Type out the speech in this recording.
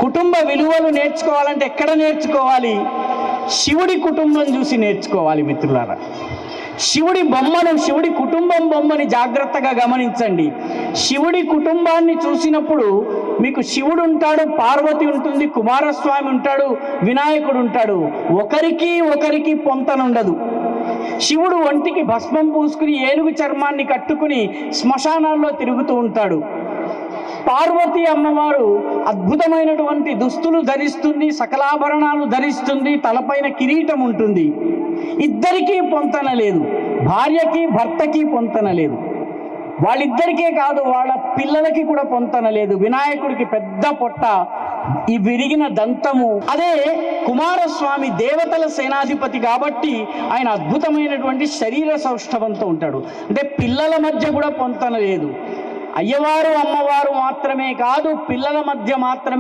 కుటుంబ విలువలు నేర్చుకోవాలంటే ఎక్కడ నేర్చుకోవాలి? శివుడి కుటుంబం చూసి నేర్చుకోవాలి మిత్రులారా. శివుడి బొమ్మను, శివుడి కుటుంబం బొమ్మని జాగ్రత్తగా గమనించండి. శివుడి కుటుంబాన్ని చూసినప్పుడు మీకు శివుడు ఉంటాడు, పార్వతి ఉంటుంది, కుమారస్వామి ఉంటాడు, వినాయకుడు ఉంటాడు. ఒకరికి పొంతనుండదు. శివుడు ఒంటికి భస్మం పూసుకుని ఏనుగు చర్మాన్ని కట్టుకుని శ్మశానాల్లో తిరుగుతూ ఉంటాడు. పార్వతి అమ్మవారు అద్భుతమైనటువంటి దుస్తులు ధరిస్తుంది, సకలాభరణాలు ధరిస్తుంది, తలపైన కిరీటం ఉంటుంది. ఇద్దరికీ పొంతన లేదు. భార్యకి భర్తకి పొంతన లేదు. వాళ్ళిద్దరికే కాదు, వాళ్ళ పిల్లలకి కూడా పొంతన లేదు. వినాయకుడికి పెద్ద పొట్ట, ఈ విరిగిన దంతము. అదే కుమారస్వామి దేవతల సేనాధిపతి కాబట్టి ఆయన అద్భుతమైనటువంటి శరీర సౌష్ఠవంతో ఉంటాడు. అంటే పిల్లల మధ్య కూడా పొంతన లేదు. అయ్యవారు అమ్మవారు మాత్రమే కాదు, పిల్లల మధ్య మాత్రమే